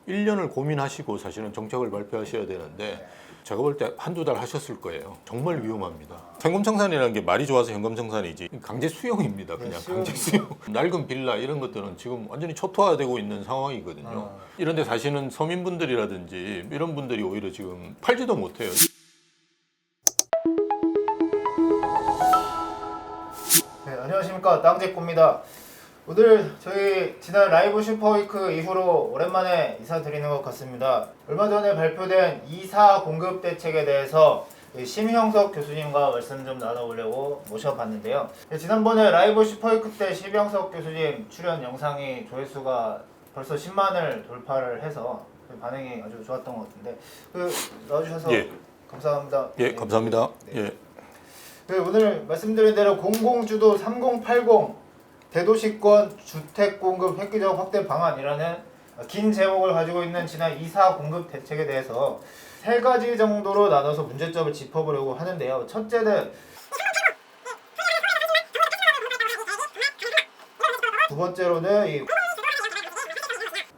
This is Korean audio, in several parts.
1년을 고민하시고 사실은 정책을 발표하셔야 되는데 제가 볼 때 한두 달 하셨을 거예요. 정말 위험합니다. 현금청산이라는 게 말이 좋아서 현금청산이지 강제 수용입니다. 그냥 강제 수용. 낡은 빌라 이런 것들은 지금 완전히 초토화되고 있는 상황이거든요. 이런 데 사시는 서민분들이라든지 이런 분들이 오히려 지금 팔지도 못해요. 네, 안녕하십니까, 땅제꼬입니다. 오늘 저희 지난 라이브 슈퍼위크 이후로 오랜만에 인사드리는 것 같습니다. 얼마 전에 발표된 이사 공급 대책에 대해서 심형석 교수님과 말씀 좀 나눠보려고 모셔봤는데요. 지난번에 라이브 슈퍼위크 때 심형석 교수님 출연 영상이 조회수가 벌써 10만을 돌파를 해서 반응이 아주 좋았던 것 같은데 나와주셔서 감사합니다. 예, 감사합니다. 네. 오늘 말씀드린 대로 공공주도 3080 대도시권 주택 공급 획기적 확대 방안이라는 긴 제목을 가지고 있는 지난 이사 공급 대책에 대해서 세 가지 정도로 나눠서 문제점을 짚어보려고 하는데요. 첫째는 두 번째로는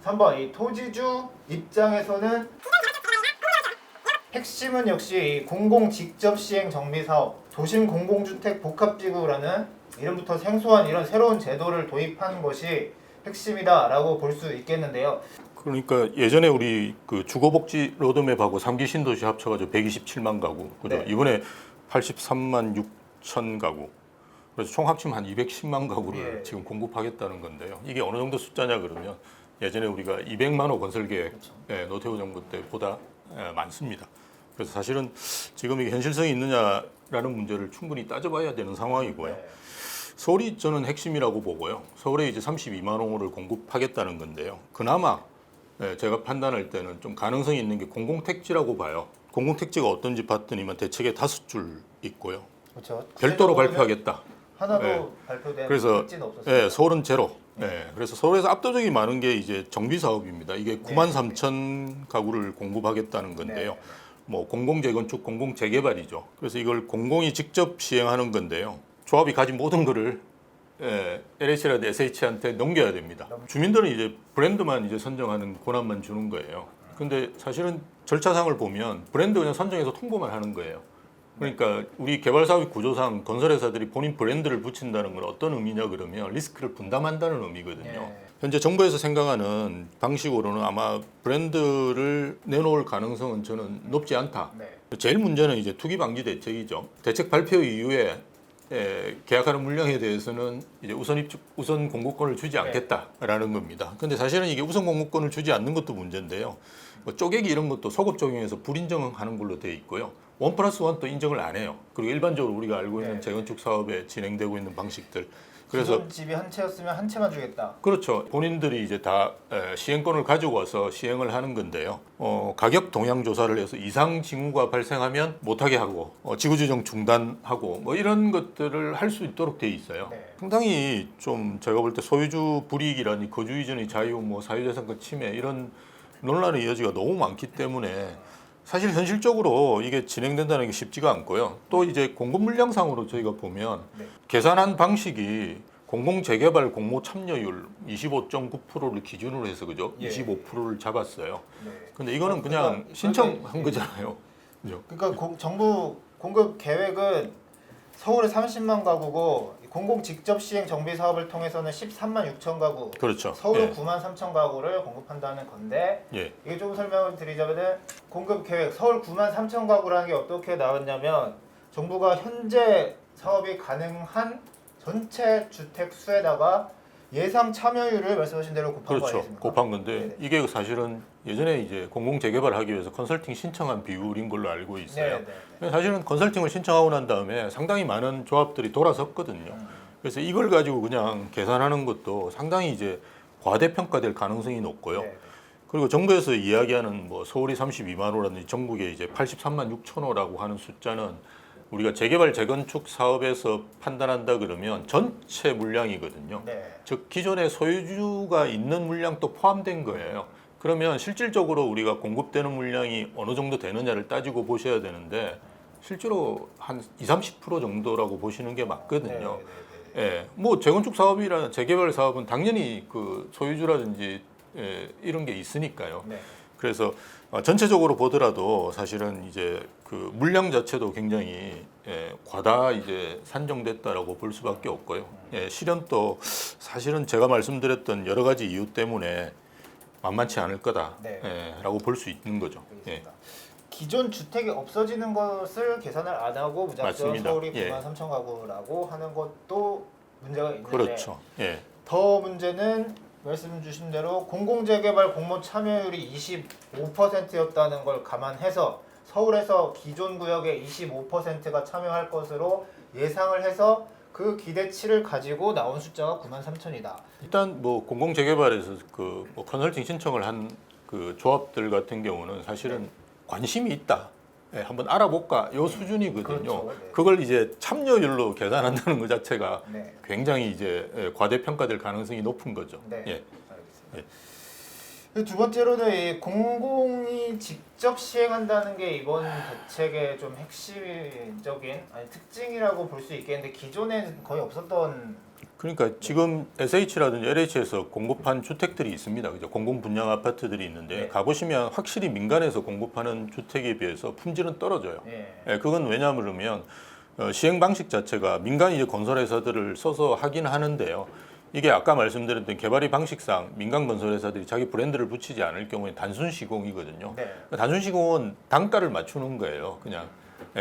3번 이 토지주 입장에서는 핵심은 역시 공공 직접 시행 정비 사업, 도심 공공주택 복합지구라는 이름부터 생소한 이런 새로운 제도를 도입하는 것이 핵심이다라고 볼 수 있겠는데요. 그러니까 예전에 우리 그 주거복지 로드맵하고 3기 신도시 합쳐가지고 127만 가구, 그죠? 네. 이번에 83만 6천 가구. 그래서 총 합치면 한 210만 가구를 지금 공급하겠다는 건데요. 이게 어느 정도 숫자냐 그러면 예전에 우리가 200만 호 건설 계획, 노태우 정부 때보다 많습니다. 그래서 사실은 지금 이게 현실성이 있느냐라는 문제를 충분히 따져봐야 되는 상황이고요. 서울이 저는 핵심이라고 보고요. 서울에 이제 32만 호를 공급하겠다는 건데요. 그나마 제가 판단할 때는 좀 가능성이 있는 게 공공택지라고 봐요. 공공택지가 어떤지 봤더니만 대책에 5줄 있고요. 그렇죠. 별도로 발표하겠다. 하나도 발표된 그래서 택지는 없었어요. 서울은 제로. 그래서 서울에서 압도적이 많은 게 이제 정비 사업입니다. 이게 9만 3천 가구를 공급하겠다는 건데요. 뭐 공공재건축, 공공재개발이죠. 그래서 이걸 공공이 직접 시행하는 건데요. 조합이 가진 모든 거를 LH라든 SH한테 넘겨야 됩니다. 주민들은 이제 브랜드만 이제 선정하는 권한만 주는 거예요. 근데 사실은 절차상을 보면 브랜드 그냥 선정해서 통보만 하는 거예요. 그러니까 우리 개발사업 구조상 건설회사들이 본인 브랜드를 붙인다는 건 어떤 의미냐 그러면 리스크를 분담한다는 의미거든요. 현재 정부에서 생각하는 방식으로는 아마 브랜드를 내놓을 가능성은 저는 높지 않다. 제일 문제는 이제 투기 방지 대책이죠. 대책 발표 이후에 계약하는 물량에 대해서는 이제 우선 공급권을 주지 않겠다라는 겁니다. 근데 사실은 이게 우선 공급권을 주지 않는 것도 문제인데요. 뭐 쪼개기 이런 것도 소급 적용해서 불인정하는 걸로 되어 있고요. 1+1도 인정을 안 해요. 그리고 일반적으로 우리가 알고 있는 재건축 사업에 진행되고 있는 방식들. 그래서 집이 한 채였으면 한 채만 주겠다. 그렇죠. 본인들이 이제 다 시행권을 가지고 와서 시행을 하는 건데요. 가격 동향 조사를 해서 이상 징후가 발생하면 못하게 하고 지구 지정 중단하고 뭐 이런 것들을 할 수 있도록 돼 있어요. 상당히 좀 제가 볼 때 소유주 불이익이라니 거주 이전의 자유, 뭐 사유재산권 침해 이런 논란의 여지가 너무 많기 때문에 사실 현실적으로 이게 진행된다는 게 쉽지가 않고요. 또 이제 공급 물량상으로 저희가 보면 계산한 방식이 공공재개발 공모 참여율 25.9%를 기준으로 해서 그죠? 25%를 잡았어요. 근데 이거는 그냥 신청한 거잖아요. 그죠? 그러니까 정부 공급 계획은 서울에 30만 가구고 공공 직접 시행 정비 사업을 통해서는 13만 6천 가구, 그렇죠. 서울은 9만 3천 가구를 공급한다는 건데 이게 좀 설명을 드리자면 공급 계획 서울 9만 3천 가구라는 게 어떻게 나왔냐면 정부가 현재 사업이 가능한 전체 주택 수에다가 예상 참여율을 말씀하신 대로 곱한 거 아니겠습니까? 곱한 건데 이게 사실은 예전에 이제 공공 재개발 하기 위해서 컨설팅 신청한 비율인 걸로 알고 있어요. 사실은 컨설팅을 신청하고 난 다음에 상당히 많은 조합들이 돌아섰거든요. 그래서 이걸 가지고 그냥 계산하는 것도 상당히 이제 과대평가될 가능성이 높고요. 그리고 정부에서 이야기하는 뭐 서울이 32만 호라든지 전국에 이제 83만 6천 호라고 하는 숫자는 우리가 재개발 재건축 사업에서 판단한다 그러면 전체 물량이거든요. 즉 기존의 소유주가 있는 물량도 포함된 거예요. 그러면 실질적으로 우리가 공급되는 물량이 어느 정도 되느냐를 따지고 보셔야 되는데 실제로 한 20-30% 정도라고 보시는 게 맞거든요. 뭐 재건축 사업이나 재개발 사업은 당연히 그 소유주라든지 이런 게 있으니까요. 네. 그래서 전체적으로 보더라도 사실은 이제 그 물량 자체도 굉장히 과다 이제 산정됐다라고 볼 수밖에 없고요. 실현도 사실은 제가 말씀드렸던 여러 가지 이유 때문에 만만치 않을 거다라고 볼 수 있는 거죠. 알겠습니다. 기존 주택이 없어지는 것을 계산을 안 하고 무작정 맞습니다. 서울이 9만 3천 가구라고 하는 것도 문제가 있는데 그렇죠. 더 문제는 말씀 주신 대로 공공재개발 공모 참여율이 25%였다는 걸 감안해서 서울에서 기존 구역의 25%가 참여할 것으로 예상을 해서 그 기대치를 가지고 나온 숫자가 9만 3천이다. 일단 뭐 공공재개발에서 그뭐 컨설팅 신청을 한 그 조합들 같은 경우는 사실은 관심이 있다. 한번 알아볼까 요 수준이거든요. 그렇죠. 네. 그걸 이제 참여율로 계산한다는 것 자체가 네. 굉장히 이제 과대평가될 가능성이 높은 거죠. 네. 예. 알겠습니다. 두 번째로는 이 공공이 직접 시행한다는 게 이번 대책의 좀 핵심적인 특징이라고 볼 수 있겠는데 기존엔 거의 없었던. 그러니까 지금 SH라든지 LH에서 공급한 주택들이 있습니다. 그죠? 공공 분양 아파트들이 있는데 네. 가보시면 확실히 민간에서 공급하는 주택에 비해서 품질은 떨어져요. 그건 왜냐하면 시행 방식 자체가 민간 이제 건설회사들을 써서 하긴 하는데요. 이게 아까 말씀드렸던 개발의 방식상 민간 건설회사들이 자기 브랜드를 붙이지 않을 경우에 단순 시공이거든요. 네. 단순 시공은 단가를 맞추는 거예요. 그냥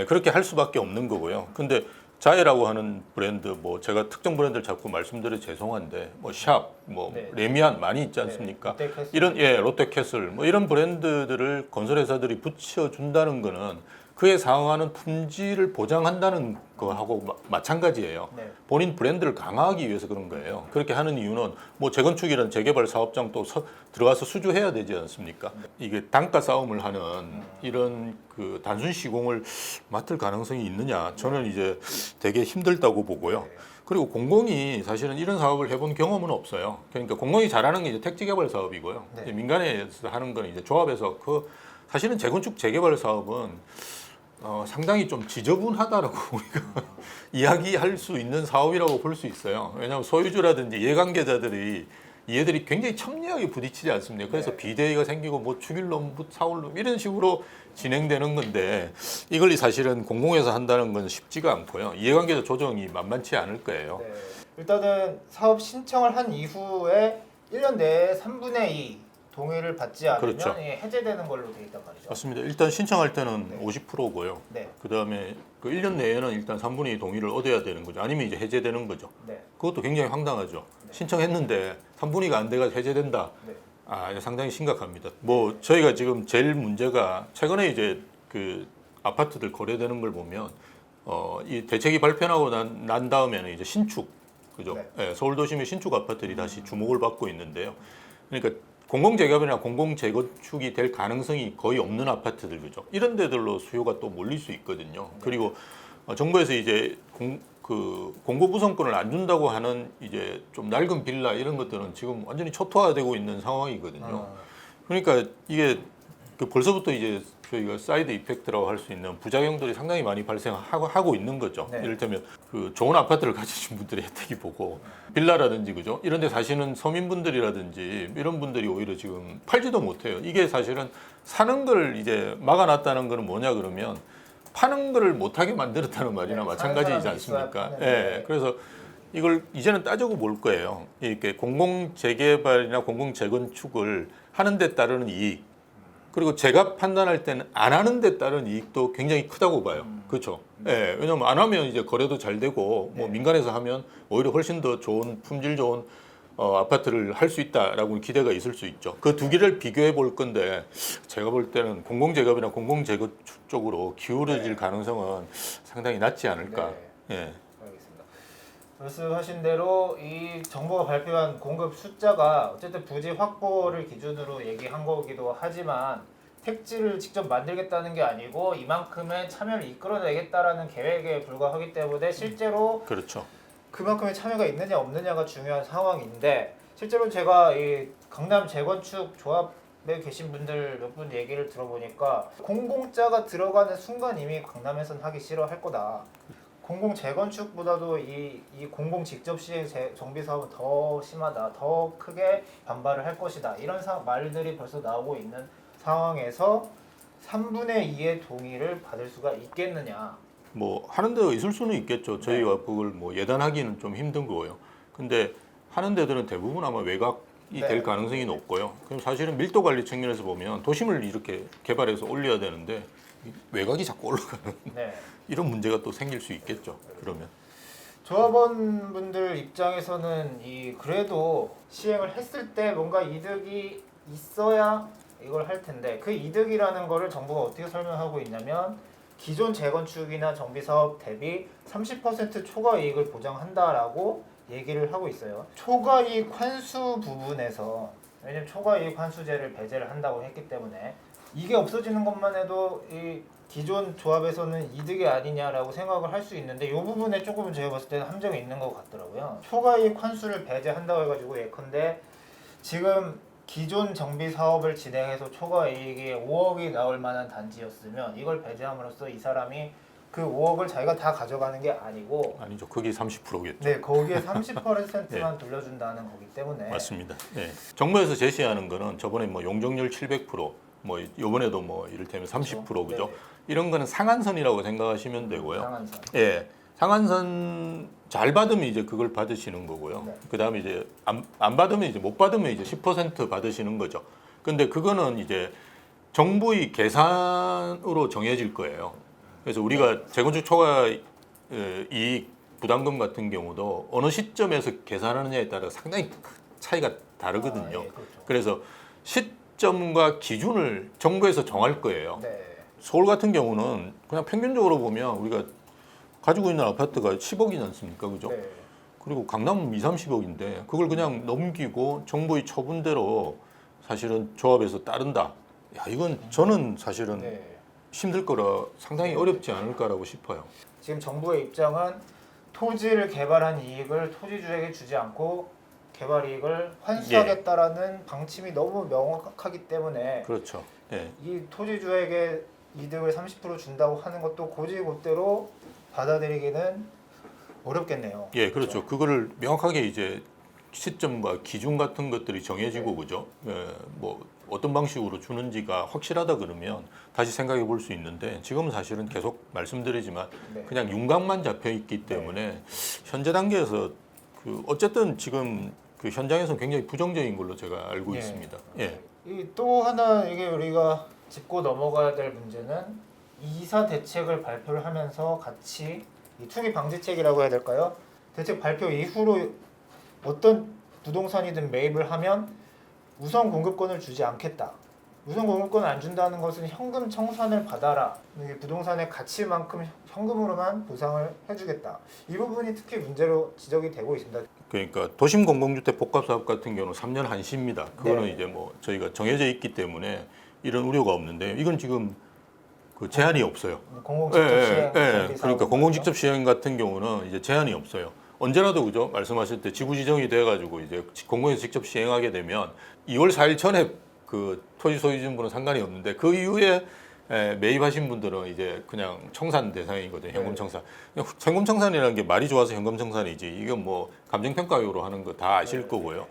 그렇게 할 수밖에 없는 거고요. 근데 자해라고 하는 브랜드, 뭐 제가 특정 브랜드를 자꾸 말씀드려 죄송한데, 뭐 샵, 뭐 네. 레미안 많이 있지 않습니까? 네. 롯데캐슬. 이런 롯데캐슬, 뭐 이런 브랜드들을 건설회사들이 붙여준다는 거는 그에 상응하는 품질을 보장한다는 거하고 마찬가지예요. 네. 본인 브랜드를 강화하기 위해서 그런 거예요. 그렇게 하는 이유는 뭐 재건축이란 재개발 사업장 또 들어가서 수주해야 되지 않습니까? 이게 단가 싸움을 하는 이런 그 단순 시공을 맡을 가능성이 있느냐? 저는 이제 되게 힘들다고 보고요. 그리고 공공이 사실은 이런 사업을 해본 경험은 없어요. 그러니까 공공이 잘하는 게 이제 택지 개발 사업이고요. 네. 민간에서 하는 건 이제 조합에서 사실은 재건축 재개발 사업은 상당히 좀 지저분하다라고 우리가 이야기할 수 있는 사업이라고 볼 수 있어요. 왜냐하면 소유주라든지 이해관계자들이 얘들이 굉장히 첨예하게 부딪히지 않습니까? 그래서 네. 비대위가 생기고 뭐 축일론, 사울론 이런 식으로 진행되는 건데 이걸 사실은 공공에서 한다는 건 쉽지가 않고요. 이해관계자 조정이 만만치 않을 거예요. 네. 일단은 사업 신청을 한 이후에 1년 내에 3분의 2 동의를 받지 않으면 그렇죠. 해제되는 걸로 돼 있단 말이죠. 맞습니다. 일단 신청할 때는 네. 50%고요. 네. 그다음에 그 1년 내에는 일단 3분의 2 동의를 얻어야 되는 거죠. 아니면 이제 해제되는 거죠. 네. 그것도 굉장히 황당하죠. 네. 신청했는데 3분의 2가 안 돼가 해제된다. 네. 이거 상당히 심각합니다. 뭐 저희가 지금 제일 문제가 최근에 이제 그 아파트들 거래되는 걸 보면 이 대책이 발표하고 난 다음에는 이제 신축 그죠? 네. 서울 도심의 신축 아파트들이 다시 주목을 받고 있는데요. 그러니까 공공재개발이나 공공재건축이 될 가능성이 거의 없는 아파트들 그죠? 이런 데들로 수요가 또 몰릴 수 있거든요. 그리고 정부에서 이제 공고부선권을 안 준다고 하는 이제 좀 낡은 빌라 이런 것들은 지금 완전히 초토화되고 있는 상황이거든요. 그러니까 이게 벌써부터 이제 저희가 사이드 이펙트라고 할 수 있는 부작용들이 상당히 많이 발생하고 있는 거죠. 네. 이를테면 그 좋은 아파트를 가지신 분들의 혜택이 보고 빌라라든지 그죠? 이런 데 사시는 서민분들이라든지 이런 분들이 오히려 지금 팔지도 못해요. 이게 사실은 사는 걸 이제 막아놨다는 거는 뭐냐 그러면 파는 거를 못하게 만들었다는 말이나 네, 마찬가지이지 사는 사람이 않습니까? 있어야 파는데. 그래서 이걸 이제는 따지고 볼 거예요. 이렇게 공공재개발이나 공공재건축을 하는 데 따르는 이익 그리고 제가 판단할 때는 안 하는 데 따른 이익도 굉장히 크다고 봐요. 그렇죠. 왜냐하면 안 하면 이제 거래도 잘 되고 뭐 민간에서 하면 오히려 훨씬 더 좋은 품질 좋은 아파트를 할 수 있다라고 기대가 있을 수 있죠. 그 두 개를 비교해 볼 건데 제가 볼 때는 공공재개발이나 공공재건축 쪽으로 기울어질 가능성은 상당히 낮지 않을까. 알겠습니다. 말씀하신 대로 이 정부가 발표한 공급 숫자가 어쨌든 부지 확보를 기준으로 얘기한 거기도 하지만 택지를 직접 만들겠다는 게 아니고 이만큼의 참여를 이끌어내겠다라는 계획에 불과하기 때문에 실제로 그렇죠. 그만큼의 참여가 있느냐 없느냐가 중요한 상황인데 실제로 제가 이 강남 재건축 조합에 계신 분들 몇 분 얘기를 들어보니까 공공자가 들어가는 순간 이미 강남에서는 하기 싫어할 거다. 공공 재건축보다도 이 공공 직접 시행 정비 사업은 더 심하다, 더 크게 반발을 할 것이다, 이런 말들이 벌써 나오고 있는 상황에서 3분의 2의 동의를 받을 수가 있겠느냐. 뭐 하는 데가 있을 수는 있겠죠. 저희가 그걸 뭐 예단하기는 좀 힘든 거고요. 근데 하는 데들은 대부분 아마 외곽이 네. 될 가능성이 높고요. 그럼 사실은 밀도 관리 측면에서 보면 도심을 이렇게 개발해서 올려야 되는데 외곽이 자꾸 올라가는 네. 이런 문제가 또 생길 수 있겠죠. 그러면 조합원분들 입장에서는 그래도 시행을 했을 때 뭔가 이득이 있어야 이걸 할 텐데, 그 이득이라는 거를 정부가 어떻게 설명하고 있냐면 기존 재건축이나 정비 사업 대비 30% 초과 이익을 보장한다라고 얘기를 하고 있어요. 초과 이익 환수 부분에서, 왜냐면 초과 이익 환수제를 배제를 한다고 했기 때문에 이게 없어지는 것만 해도 이 기존 조합에서는 이득이 아니냐라고 생각을 할 수 있는데, 이 부분에 조금은 제가 봤을 때는 함정이 있는 것 같더라고요. 초과이익 환수를 배제한다고 해가지고 예컨대 지금 기존 정비 사업을 진행해서 초과이익이 5억이 나올 만한 단지였으면 이걸 배제함으로써 이 사람이 그 5억을 자기가 다 가져가는 게 아니고, 아니죠. 그게 30%겠죠. 네, 거기에 30%만 돌려준다는 거기 때문에. 맞습니다. 예. 정부에서 제시하는 거는 저번에 뭐 용적률 700%, 뭐 이번에도 뭐 이를테면 30% 그죠? 네. 이런 거는 상한선이라고 생각하시면 되고요. 상한선. 예. 상한선 잘 받으면 이제 그걸 받으시는 거고요. 네. 그다음에 이제 안 받으면 이제 못 받으면 이제 10% 받으시는 거죠. 근데 그거는 이제 정부의 계산으로 정해질 거예요. 그래서 우리가 재건축 초과 이익 부담금 같은 경우도 어느 시점에서 계산하느냐에 따라 상당히 차이가 다르거든요. 예, 그렇죠. 그래서 시점과 기준을 정부에서 정할 거예요. 네. 서울 같은 경우는 그냥 평균적으로 보면 우리가 가지고 있는 아파트가 10억이지 않습니까? 그죠? 네. 그리고 강남은 2, 30억인데 그걸 그냥 넘기고 정부의 처분대로 사실은 조합에서 따른다. 야, 이건 저는 사실은 네. 힘들 거라 상당히 어렵지 않을까라고 싶어요. 지금 정부의 입장은 토지를 개발한 이익을 토지주에게 주지 않고 개발 이익을 환수하겠다라는 방침이 너무 명확하기 때문에 그렇죠. 예. 이 토지주에게 이득을 30% 준다고 하는 것도 곧이곧대로 받아들이기는 어렵겠네요. 예, 그렇죠. 그거를 명확하게 이제 시점과 기준 같은 것들이 정해지고 그죠? 예, 뭐 어떤 방식으로 주는지가 확실하다 그러면 다시 생각해 볼 수 있는데 지금은 사실은 계속 말씀드리지만 네. 그냥 윤곽만 잡혀 있기 때문에 현재 단계에서 그 어쨌든 지금 그 현장에서 굉장히 부정적인 걸로 제가 알고 예. 있습니다. 예. 이 또 하나 이게 우리가 짚고 넘어가야 될 문제는 이사 대책을 발표를 하면서 같이 이 투기 방지책이라고 해야 될까요? 대책 발표 이후로 어떤 부동산이든 매입을 하면 우선 공급권을 주지 않겠다. 우선 공급권을 안 준다는 것은 현금 청산을 받아라. 이게 부동산의 가치만큼 현금으로만 보상을 해주겠다. 이 부분이 특히 문제로 지적이 되고 있습니다. 그러니까 도심 공공주택 복합 사업 같은 경우는 3년 한시입니다. 그거는 네. 이제 뭐 저희가 정해져 있기 때문에 이런 우려가 없는데 이건 지금 그 제한이 없어요. 공공 직접 시행 그러니까 공공 직접 시행 같은 경우는 이제 제한이 없어요. 언제라도 그죠? 말씀하실 때 지구 지정이 돼가지고 이제 공공에서 직접 시행하게 되면 2월 4일 전에 그 토지 소유진 분은 상관이 없는데 그 이후에 매입하신 분들은 이제 그냥 청산 대상이거든요. 현금 청산. 현금 청산이라는 게 말이 좋아서 현금 청산이지. 이건 뭐 감정 평가용으로 하는 거 다 아실 거고요.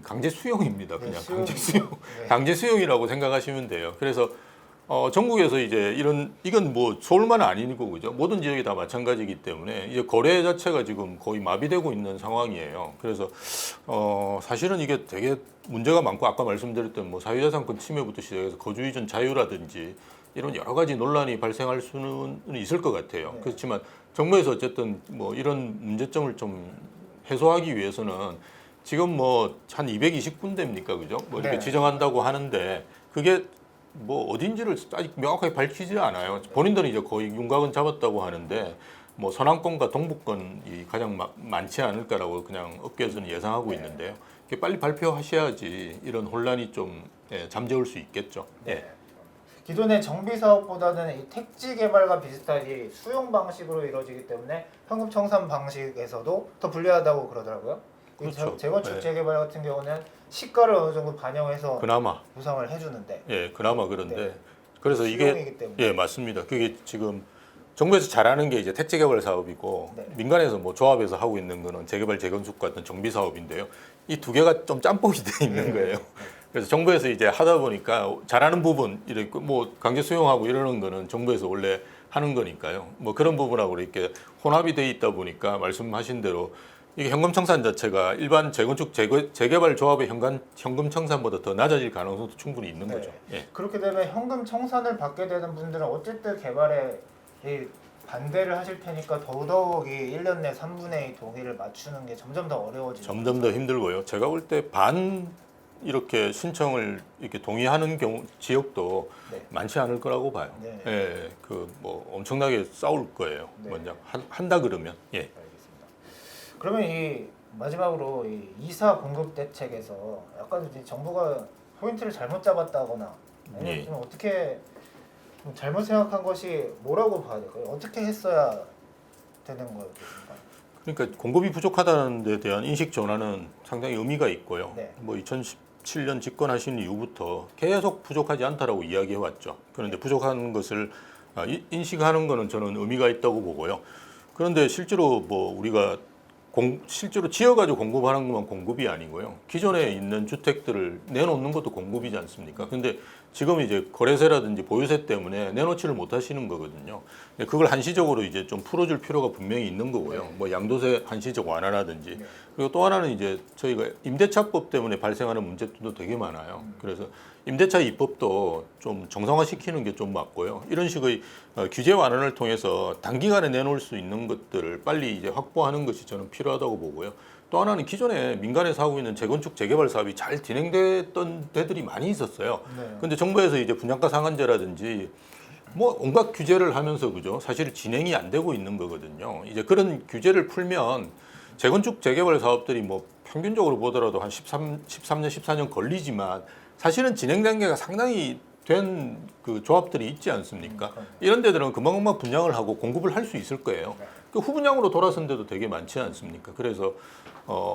강제 수용입니다. 그냥 강제 수용. 네. 강제 수용이라고 생각하시면 돼요. 그래서 전국에서 이제 이건 뭐 서울만은 아니고 그죠? 모든 지역이 다 마찬가지이기 때문에 이제 거래 자체가 지금 거의 마비되고 있는 상황이에요. 그래서 사실은 이게 되게 문제가 많고 아까 말씀드렸던 뭐 사유재산권 침해부터 시작해서 거주 이전 자유라든지 이런 여러 가지 논란이 발생할 수는 있을 것 같아요. 네. 그렇지만 정부에서 어쨌든 뭐 이런 문제점을 좀 해소하기 위해서는 지금 뭐 한 220군데입니까, 그죠? 뭐 이렇게 네. 지정한다고 하는데 그게 뭐 어딘지를 아직 명확하게 밝히지 않아요. 본인들은 이제 거의 윤곽은 잡았다고 하는데 뭐 서남권과 동북권이 가장 많지 않을까라고 그냥 업계에서는 예상하고 네. 있는데요. 이게 빨리 발표하셔야지 이런 혼란이 좀 잠재울 수 있겠죠. 네. 예. 기존의 정비 사업보다는 이 택지 개발과 비슷하게 수용 방식으로 이루어지기 때문에 현금 청산 방식에서도 더 불리하다고 그러더라고요. 이 그렇죠. 재건축 네. 재개발 같은 경우는 시가를 어느 정도 반영해서 그나마 보상을 해주는데 그런데 네. 그래서 이게 수용이기 때문에. 예 맞습니다. 그게 지금 정부에서 잘하는 게 이제 택지 개발 사업이고 네. 민간에서 뭐 조합에서 하고 있는 거는 재개발 재건축 같은 정비 사업인데요. 이 두 개가 좀 짬뽕이 돼 있는 네. 거예요. 그래서 정부에서 이제 하다 보니까 잘하는 부분 이렇게 뭐 강제 수용하고 이러는 거는 정부에서 원래 하는 거니까요. 뭐 그런 부분하고 이렇게 혼합이 돼 있다 보니까 말씀하신 대로 이게 현금 청산 자체가 일반 재건축 재개발 조합의 현금 청산보다 더 낮아질 가능성도 충분히 있는 네. 거죠. 예. 그렇게 되면 현금 청산을 받게 되는 분들은 어쨌든 개발에 이 반대를 하실 테니까 더더욱이 1년 내 3분의 2 동의를 맞추는 게 점점 더 어려워지죠. 점점 더 힘들고요. 제가 볼 때 반 이렇게 신청을 이렇게 동의하는 경우 지역도 네. 많지 않을 거라고 봐요. 네. 예, 그 뭐 엄청나게 싸울 거예요. 네. 먼저 한다 그러면 예. 알겠습니다. 그러면 이 마지막으로 이 이사 공급 대책에서 약간 이제 정부가 포인트를 잘못 잡았다거나 아니면 예. 좀 어떻게 좀 잘못 생각한 것이 뭐라고 봐야 될까요? 어떻게 했어야 되는 거였습니까? 그러니까 공급이 부족하다는 데 대한 인식 전환은 상당히 의미가 있고요. 네. 뭐 2017년 집권하신 이후부터 계속 부족하지 않다라고 이야기해 왔죠. 그런데 부족한 것을 인식하는 거는 저는 의미가 있다고 보고요. 그런데 실제로 뭐 우리가 실제로 지어가지고 공급하는 것만 공급이 아니고요. 기존에 있는 주택들을 내놓는 것도 공급이지 않습니까? 근데 지금 이제 거래세라든지 보유세 때문에 내놓지를 못하시는 거거든요. 그걸 한시적으로 이제 좀 풀어줄 필요가 분명히 있는 거고요. 네. 뭐 양도세 한시적 완화라든지 네. 그리고 또 하나는 이제 저희가 임대차법 때문에 발생하는 문제도 되게 많아요. 그래서 임대차 입법도 좀 정상화시키는 게 좀 맞고요. 이런 식의 규제 완화를 통해서 단기간에 내놓을 수 있는 것들을 빨리 이제 확보하는 것이 저는 필요하다고 보고요. 또 하나는 기존에 민간에서 하고 있는 재건축 재개발 사업이 잘 진행됐던 데들이 많이 있었어요. 네. 근데 정부에서 이제 분양가 상한제라든지 뭐 온갖 규제를 하면서 그죠. 사실 진행이 안 되고 있는 거거든요. 이제 그런 규제를 풀면 재건축 재개발 사업들이 뭐 평균적으로 보더라도 한 13년, 14년 걸리지만 사실은 진행 단계가 상당히 된 그 조합들이 있지 않습니까? 이런 데들은 금방금방 분양을 하고 공급을 할 수 있을 거예요. 네. 그 후분양으로 돌아선 데도 되게 많지 않습니까? 그래서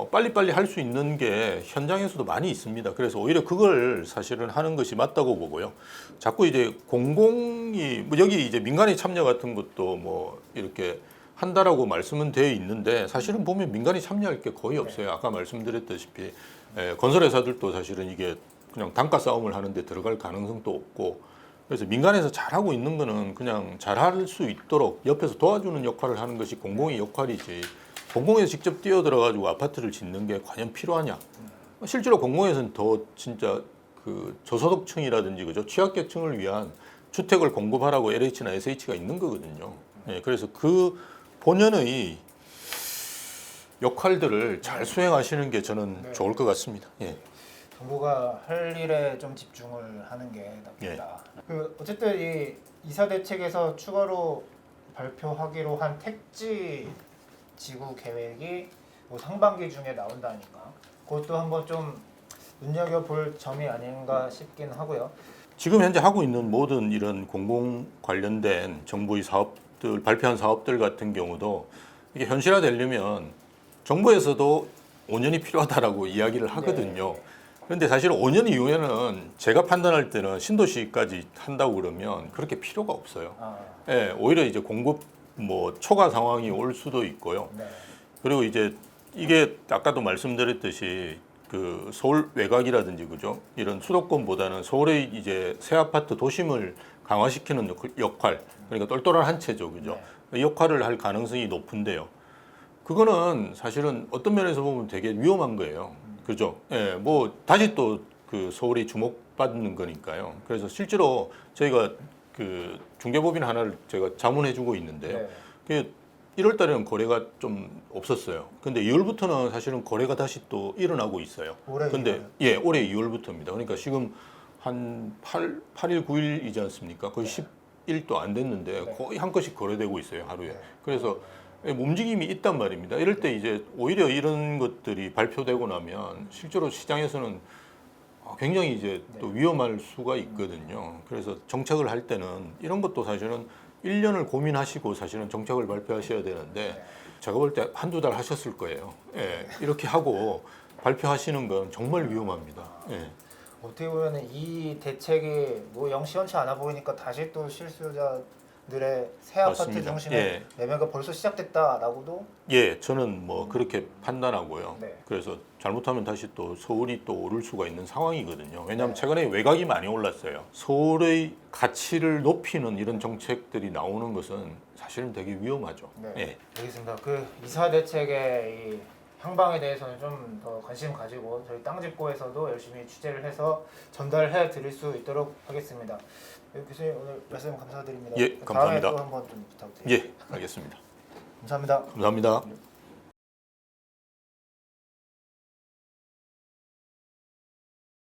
빨리빨리 할 수 있는 게 현장에서도 많이 있습니다. 그래서 오히려 그걸 사실은 하는 것이 맞다고 보고요. 자꾸 이제 공공이 뭐 여기 이제 민간의 참여 같은 것도 뭐 이렇게 한다라고 말씀은 되어 있는데 사실은 보면 민간이 참여할 게 거의 없어요. 아까 말씀드렸다시피 건설회사들도 사실은 이게 그냥 단가 싸움을 하는데 들어갈 가능성도 없고 그래서 민간에서 잘하고 있는 거는 그냥 잘할 수 있도록 옆에서 도와주는 역할을 하는 것이 공공의 역할이지 공공에서 직접 뛰어들어가지고 아파트를 짓는 게 과연 필요하냐? 실제로 공공에서는 더 진짜 그 저소득층이라든지 그죠 취약계층을 위한 주택을 공급하라고 LH나 SH가 있는 거거든요. 예, 그래서 그 본연의 역할들을 잘 수행하시는 게 저는 네. 좋을 것 같습니다. 예. 정부가 할 일에 좀 집중을 하는 게 납니다. 그 어쨌든 이 이사 대책에서 추가로 발표하기로 한 택지 지구 계획이 뭐 상반기 중에 나온다니까 그것도 한번 좀 눈여겨볼 점이 아닌가 싶긴 하고요. 지금 현재 하고 있는 모든 이런 공공 관련된 정부의 사업들 발표한 사업들 같은 경우도 이게 현실화되려면 정부에서도 5년이 필요하다라고 이야기를 하거든요. 네. 그런데 사실 5년 이후에는 제가 판단할 때는 신도시까지 한다고 그러면 그렇게 필요가 없어요. 예, 오히려 이제 공급 뭐 초과 상황이 올 수도 있고요. 네. 그리고 이제 이게 아까도 말씀드렸듯이 그 서울 외곽이라든지 그죠 이런 수도권보다는 서울의 이제 새 아파트 도심을 강화시키는 역할 그러니까 똘똘한 한 채죠 그죠 이 역할을 할 가능성이 높은데요. 그거는 사실은 어떤 면에서 보면 되게 위험한 거예요. 그죠? 예, 뭐 다시 또 그 서울이 주목받는 거니까요. 그래서 실제로 저희가 그 중개법인 하나를 제가 자문해주고 있는데요. 네. 그게 1월 달에는 거래가 좀 없었어요. 근데 2월부터는 사실은 거래가 다시 또 일어나고 있어요. 올해 근데 2월이요? 예, 올해 2월부터입니다. 그러니까 지금 한 8일 9일이지 않습니까? 거의 10일도 안 됐는데 네. 거의 한 건씩 거래되고 있어요, 하루에. 네. 그래서 움직임이 있단 말입니다. 이럴 때 이제 오히려 이런 것들이 발표되고 나면 실제로 시장에서는 굉장히 이제 또 위험할 수가 있거든요. 그래서 정책을 할 때는 이런 것도 사실은 1년을 고민하시고 사실은 정책을 발표하셔야 되는데 제가 볼 때 한두 달 하셨을 거예요. 예, 이렇게 하고 발표하시는 건 정말 위험합니다. 예. 어떻게 보면 이 대책이 뭐 영시원치 않아 보이니까 다시 또 실수요자 분들의 새 아파트 맞습니다. 중심의 예. 매매가 벌써 시작됐다라고도. 예, 저는 뭐 그렇게 판단하고요. 네. 그래서 잘못하면 다시 또 서울이 또 오를 수가 있는 상황이거든요. 왜냐하면 네. 최근에 외곽이 많이 올랐어요. 서울의 가치를 높이는 이런 정책들이 나오는 것은 사실은 되게 위험하죠. 네. 예. 알겠습니다. 그 이사 대책의 이 향방에 대해서는 좀 더 관심 가지고 저희 땅집고에서도 열심히 취재를 해서 전달해 드릴 수 있도록 하겠습니다. 교수님 오늘 말씀 감사드립니다. 예, 감사합니다. 다음에 또 한번 좀 부탁드립니다. 예, 알겠습니다. 감사합니다. 감사합니다.